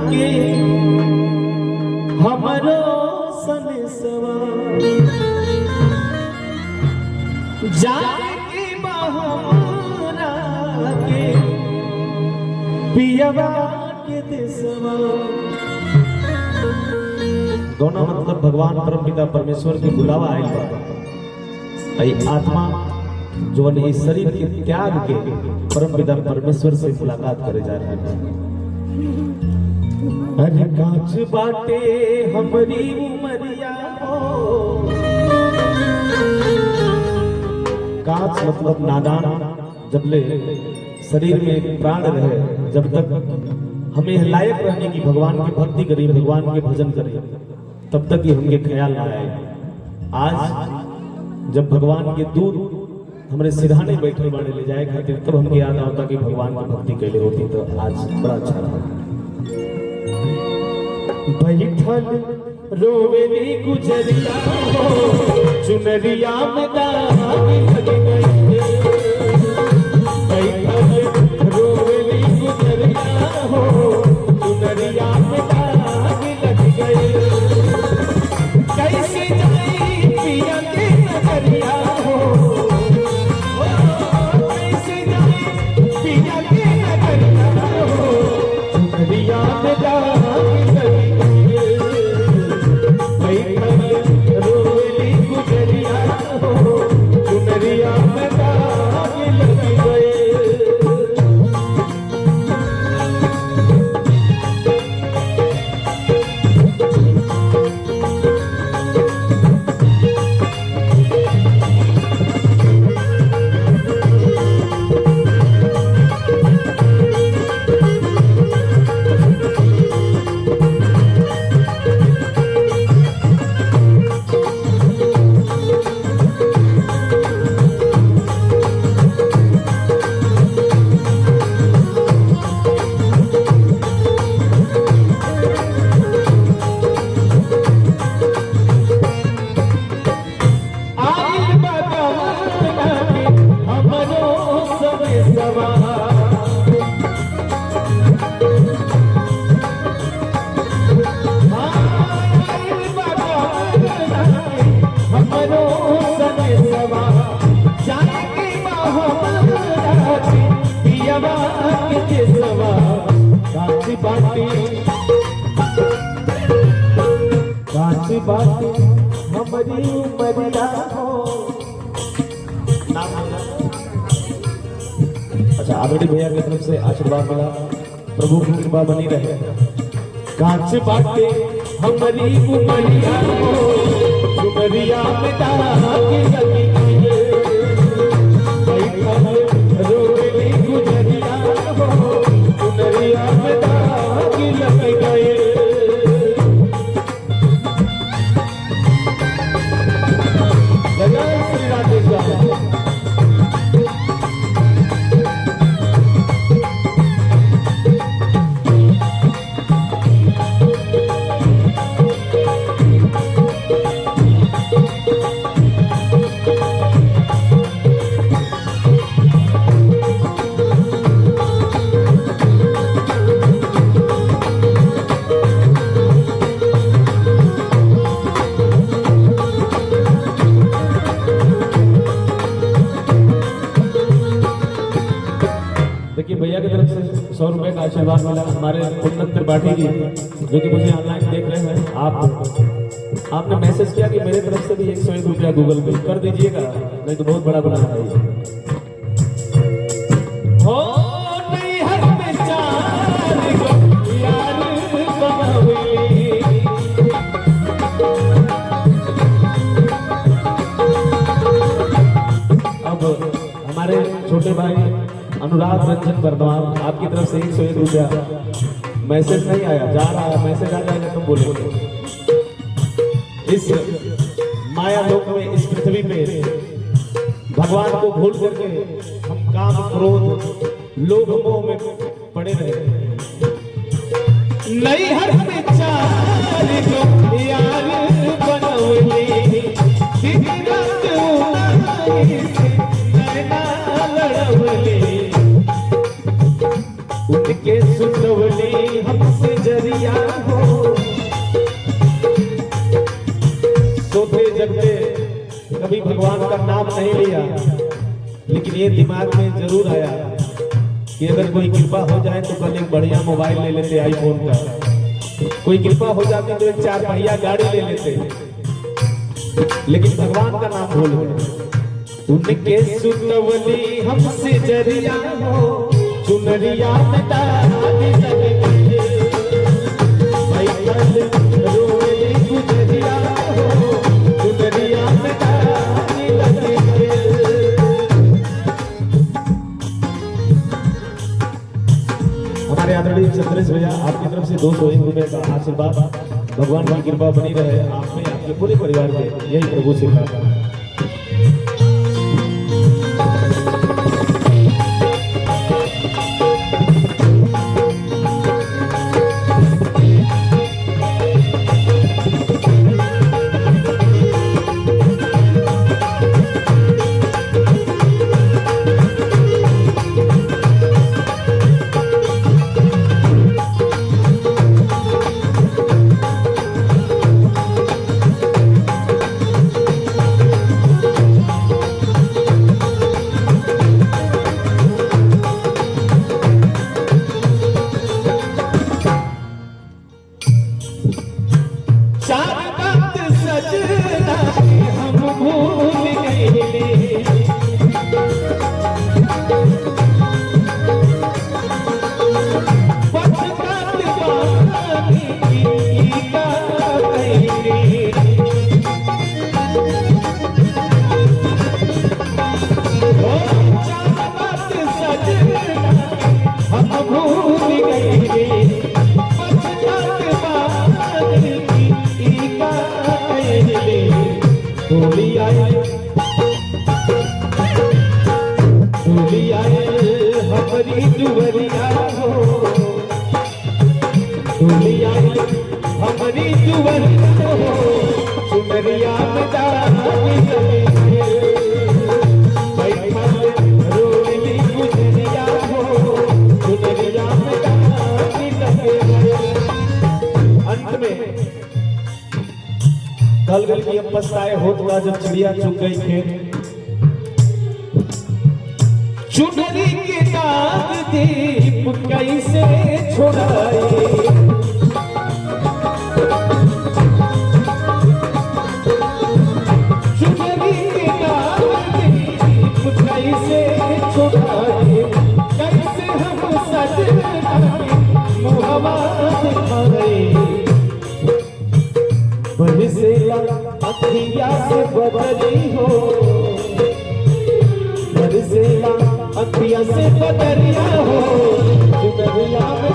के हमरो सनसवा जाने के बहरा के पियवा के देसवा। दोनों मतलब भगवान परम पिता परमेश्वर के बुलावा आयल बा। आई आत्मा जो इस शरीर के त्याग के परम पिता परमेश्वर से मुलाकात करे जा रहा है। अरे कांच बाटे हमारी उमरिया हो, कांच मतलब नादान, जब ले शरीर में प्राण रहे, जब तक हमें लायक रहने की भगवान की भक्ति करें, भगवान के भजन करें, तब तक ही हमके ख्याल ना आए। आज जब भगवान के दूध हमारे सिरहाने बैठे बाड़े ले जाए खातिर, तब हमके याद आता कि भगवान की भक्ति कैले होती, तो आज बड़ा अच्छा रहा। बैठल रोवेली गुजरिया हो, चुनरिया में दाग लग गई। बैठल रोवेली गुजरिया हो, चुनरिया में दाग लग गई। कैसे जाई पिया के नगरिया हो, कैसे जाई पिया के नगरिया हो, चुनरिया में दाग बात हमारी उमरिया हो। अच्छा, ऑलरेडी भैया की तरफ से आशीर्वाद मिला, प्रभु की कृपा बनी रहे। कांच बाटे हमारी उमरिया हो, उमरिया में दाग लगी गई। बैठल रोवेली गुजरिया हो, उमरिया में दाग लगी गई। भैया की तरफ से 100 रुपए का आशीर्वाद मिला। हमारे पुण्य त्रिपाठी जी जो कि मुझे ऑनलाइन देख रहे हैं, आपने मैसेज किया कि मेरे तरफ से भी 101 रुपया गूगल पे कर दीजिएगा, नहीं तो बहुत बड़ा गुनाह है। हो नहीं हर में चार यार बनावे, अब हमारे छोटे भाई अनुराग रंजन वर्धमान, आपकी तरफ से 101 रुपया। मैसेज नहीं आया, जा रहा है, मैसेज आ जाएगा तो बोलेंगे। इस माया लोक में, इस पृथ्वी पे भगवान को भूल करके हम काम, क्रोध, लोभ, मोह में पड़े रहे। नहीं हर में चार यार बनौली, उनके सुतवली हमसे जरिया ये दिमाग में जरूर आया कि अगर कोई कृपा हो जाए तो कल एक बढ़िया मोबाइल ले लेते, आईफोन का। कोई कृपा हो जाती तो एक 4 पहिया गाड़ी ले लेते, लेकिन भगवान का नाम भूल गए। उनके सुतवली हमसे जरिया हो, चुनरिया में डाली लगे, बैठल रोए गुजरिया हो, चुनरिया में डाली लगे। हमारे आदरणीय चंद्रेश भैया, आपकी तरफ से 201 रुपए का आशीर्वाद। भगवान की कृपा बनी रहे आप में, आपके पूरे परिवार में, यही प्रभु से प्रार्थना है। हमारी जुवरिया हो, चुनरिया में डाली लगे, बैठल रोली गुजरिया हो, चुनरिया में डाली लगे। अंत में कल गल की अब पछताए होत बा जब चिड़िया चुग गई खेत। चुनरी के दाग दीप कैसे छोड़ाए, चुनरी के दाग दीप कैसे छोड़ाए, कैसे हम सजना मुहवा दिखाए। बरसेला अखिया से बदली हो, बरसेला अखिया से बदलिया हो, चुनरिया में